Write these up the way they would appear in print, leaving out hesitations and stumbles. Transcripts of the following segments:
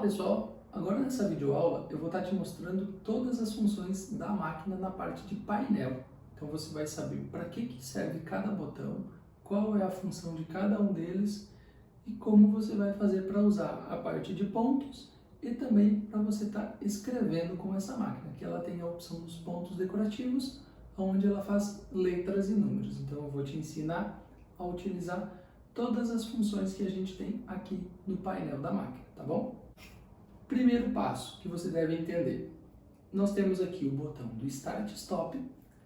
pessoal, agora nessa videoaula eu vou estar te mostrando todas as funções da máquina na parte de painel. Então você vai saber para que serve cada botão, qual é a função de cada um deles e como você vai fazer para usar a parte de pontos e também para você estar escrevendo com essa máquina, que ela tem a opção dos pontos decorativos, onde ela faz letras e números. Então eu vou te ensinar a utilizar todas as funções que a gente tem aqui no painel da máquina, tá bom? Primeiro passo que você deve entender, nós temos aqui o botão do Start Stop,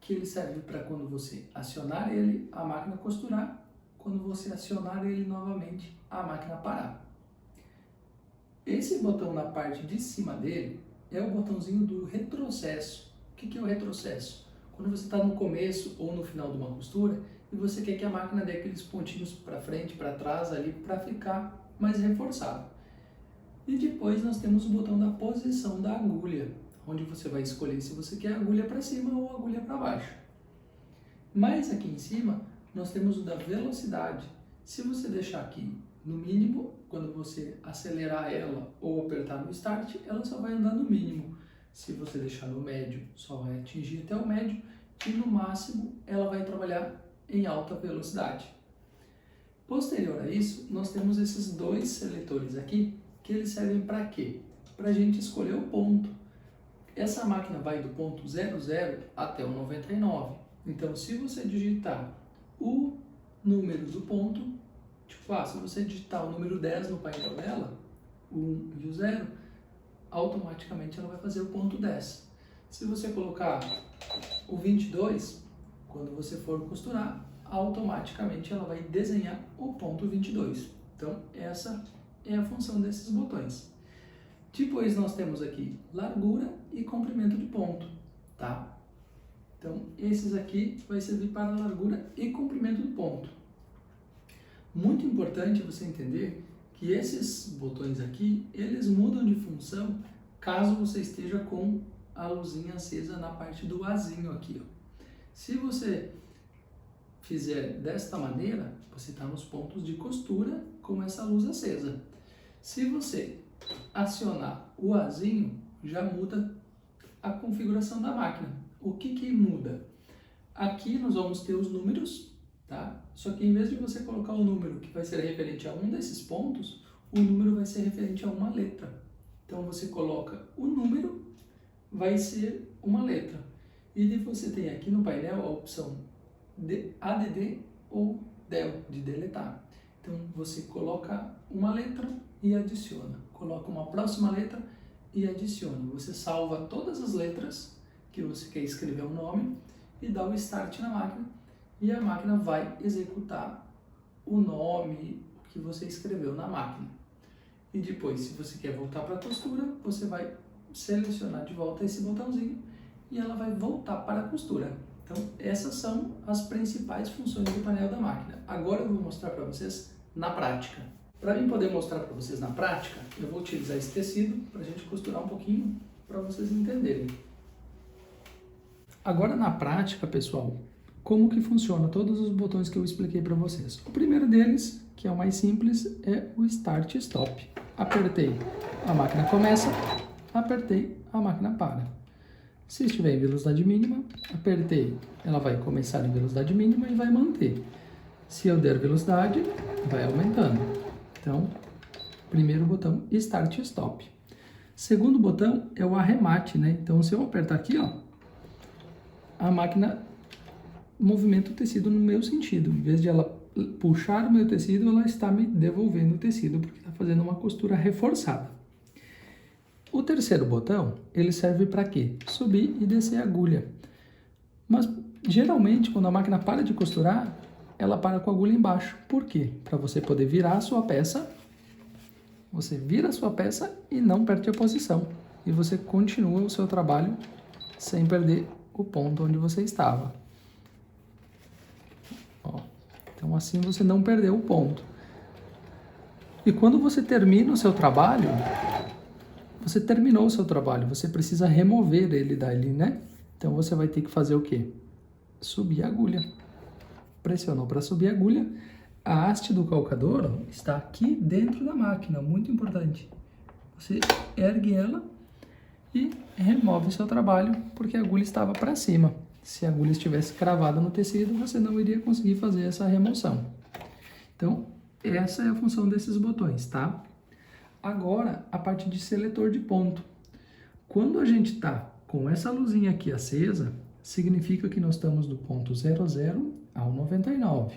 que ele serve para quando você acionar ele, a máquina costurar, quando você acionar ele novamente, a máquina parar. Esse botão na parte de cima dele é o botãozinho do retrocesso. O que é o retrocesso? Quando você está no começo ou no final de uma costura e você quer que a máquina dê aqueles pontinhos para frente, para trás ali, para ficar mais reforçado. E depois nós temos o botão da posição da agulha, onde você vai escolher se você quer a agulha para cima ou a agulha para baixo. Mas aqui em cima nós temos o da velocidade. Se você deixar aqui no mínimo, quando você acelerar ela ou apertar no Start, ela só vai andar no mínimo. Se você deixar no médio, só vai atingir até o médio e no máximo ela vai trabalhar em alta velocidade. Posterior a isso, nós temos esses dois seletores aqui, que eles servem para quê? Para a gente escolher o ponto. Essa máquina vai do ponto 00 até o 99. Então, se você digitar o número do ponto, tipo, se você digitar o número 10 no painel dela, o 1 e o 0, automaticamente ela vai fazer o ponto 10. Se você colocar o 22, quando você for costurar, automaticamente ela vai desenhar o ponto 22. Então, essa é a função desses botões. Depois nós temos aqui largura e comprimento de ponto, tá? Então, esses aqui vai servir para largura e comprimento de ponto. Muito importante você entender que esses botões aqui, eles mudam de função caso você esteja com a luzinha acesa na parte do Azinho aqui, ó. Se você fizer desta maneira, você está nos pontos de costura com essa luz acesa. Se você acionar o Azinho, já muda a configuração da máquina. O que muda? Aqui nós vamos ter os números, tá? Só que em vez de você colocar o número que vai ser referente a um desses pontos, o número vai ser referente a uma letra. Então você coloca o número, vai ser uma letra. E você tem aqui no painel a opção de ADD ou DEL, de deletar. Então você coloca uma letra e adiciona. Coloca uma próxima letra e adiciona. Você salva todas as letras que você quer escrever o nome e dá o Start na máquina. E a máquina vai executar o nome que você escreveu na máquina. E depois, se você quer voltar para a costura, você vai selecionar de volta esse botãozinho e ela vai voltar para a costura. Então, essas são as principais funções do painel da máquina. Agora eu vou mostrar para vocês na prática. Para mim poder mostrar para vocês na prática, eu vou utilizar esse tecido para a gente costurar um pouquinho para vocês entenderem. Agora na prática, pessoal, como que funciona todos os botões que eu expliquei para vocês. O primeiro deles, que é o mais simples, é o Start Stop. Apertei, a máquina começa, apertei, a máquina para. Se estiver em velocidade mínima, apertei, ela vai começar em velocidade mínima e vai manter. Se eu der velocidade, vai aumentando. Então, primeiro botão, Start Stop. Segundo botão é o arremate, né? Então, se eu apertar aqui, ó, a máquina movimenta o tecido no meu sentido. Em vez de ela puxar o meu tecido, ela está me devolvendo o tecido, porque está fazendo uma costura reforçada. O terceiro botão, ele serve para quê? Subir e descer a agulha. Mas, geralmente, quando a máquina para de costurar, ela para com a agulha embaixo. Por quê? Para você poder virar a sua peça, você vira a sua peça e não perde a posição. E você continua o seu trabalho sem perder o ponto onde você estava. Ó, então assim você não perdeu o ponto. E quando você termina o seu trabalho, você terminou o seu trabalho, você precisa remover ele dali, né? Então você vai ter que fazer o quê? Subir a agulha. Pressionou para subir a agulha. A haste do calcador está aqui dentro da máquina, muito importante. você ergue ela e remove o seu trabalho, porque a agulha estava para cima. Se a agulha estivesse cravada no tecido, você não iria conseguir fazer essa remoção. Então, essa é a função desses botões, tá? Agora, a parte de seletor de ponto. Quando a gente está com essa luzinha aqui acesa, significa que nós estamos do ponto 00 ao 99.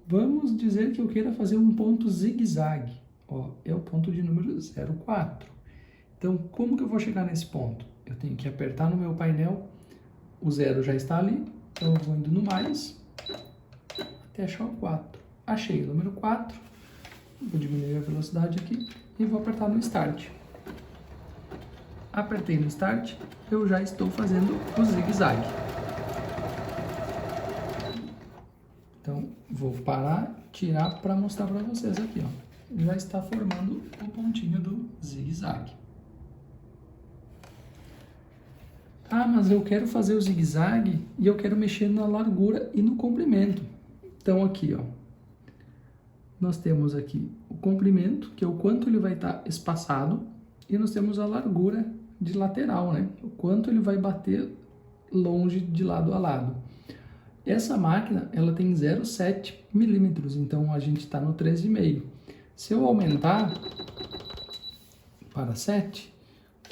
Vamos dizer que eu queira fazer um ponto zigue-zague. Ó, é o ponto de número 04. Então, como que eu vou chegar nesse ponto? Eu tenho que apertar no meu painel, o 0 já está ali, então eu vou indo no mais, até achar o 4. Achei o número 4, vou diminuir a velocidade aqui e vou apertar no Start. Apertei no Start, eu já estou fazendo o zigue-zague. Então, vou parar, tirar para mostrar para vocês aqui, ó. Já está formando o pontinho do zigue-zague. Ah, mas eu quero fazer o zigue-zague e eu quero mexer na largura e no comprimento. Então, aqui, ó, nós temos aqui o comprimento, que é o quanto ele vai estar espaçado, e nós temos a largura de lateral, né? O quanto ele vai bater longe de lado a lado. Essa máquina, ela tem 0,7 milímetros, então a gente está no 13,5. Se eu aumentar para 7,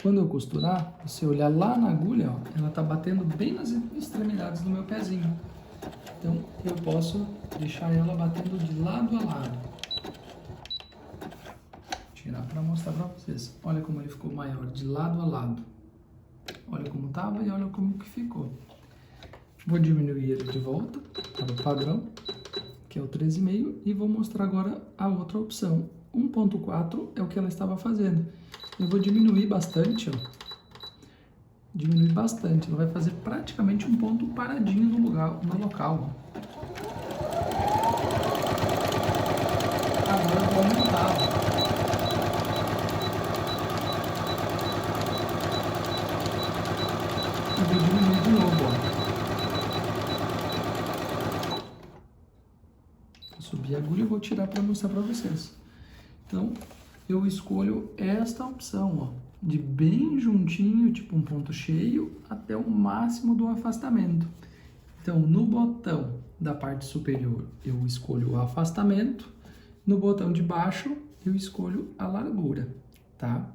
quando eu costurar, você olhar lá na agulha, ó, ela está batendo bem nas extremidades do meu pezinho. Então, eu posso deixar ela batendo de lado a lado. Tirar para mostrar para vocês. Olha como ele ficou maior, de lado a lado. Olha como estava e olha como que ficou. Vou diminuir ele de volta para o padrão, que é o 13,5, e vou mostrar agora a outra opção. 1.4 é o que ela estava fazendo. Eu vou diminuir bastante, ó. Diminuir bastante. Ela vai fazer praticamente um ponto paradinho no local, ó. Agora eu vou aumentar, ó. E vou diminuir de novo, ó. Vou subir a agulha e vou tirar para mostrar para vocês. Então, eu escolho esta opção, ó, de bem juntinho, tipo um ponto cheio, até o máximo do afastamento. Então, no botão da parte superior, eu escolho o afastamento. No botão de baixo, eu escolho a largura, tá?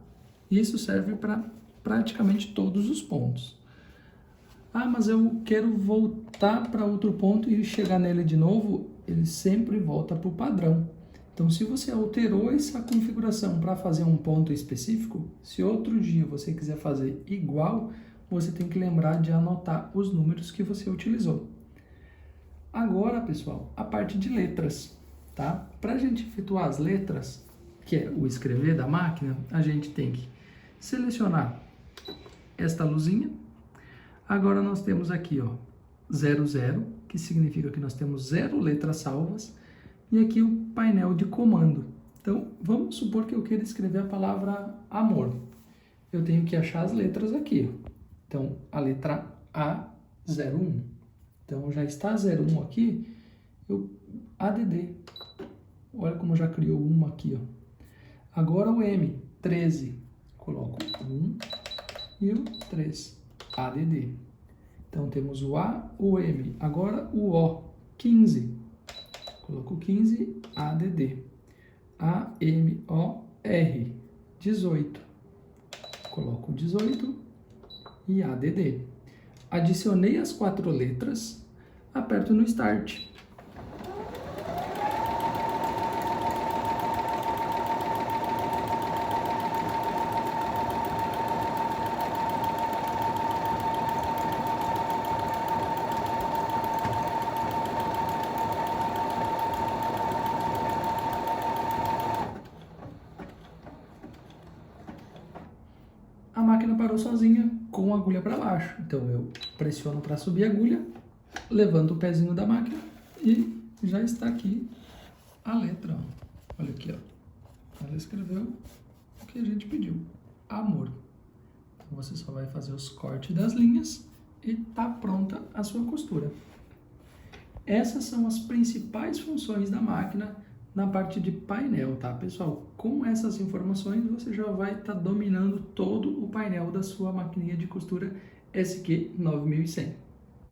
Isso serve para praticamente todos os pontos. Ah, mas eu quero voltar para outro ponto e chegar nele de novo, ele sempre volta para o padrão. Então, se você alterou essa configuração para fazer um ponto específico, se outro dia você quiser fazer igual, você tem que lembrar de anotar os números que você utilizou. Agora, pessoal, a parte de letras, tá? Para a gente efetuar as letras, que é o escrever da máquina, a gente tem que selecionar esta luzinha. Agora nós temos aqui, ó, 00, que significa que nós temos 0 letras salvas, e aqui o painel de comando. Então, vamos supor que eu queira escrever a palavra amor. Eu tenho que achar as letras aqui. Então, a letra A, 01. Então, já está 01 aqui, ADD. Olha como já criou uma aqui, ó. Agora o M, 13. Coloco 1 e o 3, ADD. Então, temos o A, o M. Agora o O, 15. Coloco 15, ADD. AMOR, 18. Coloco 18 e ADD. Adicionei as 4 letras, aperto no Start. A máquina parou sozinha com a agulha para baixo. Então eu pressiono para subir a agulha, levanto o pezinho da máquina e já está aqui a letra. Ó. Olha aqui, ó. Ela escreveu o que a gente pediu, amor. Então você só vai fazer os cortes das linhas e tá pronta a sua costura. Essas são as principais funções da máquina na parte de painel, tá, pessoal? com essas informações você já vai estar dominando todo o painel da sua maquininha de costura SQ9100.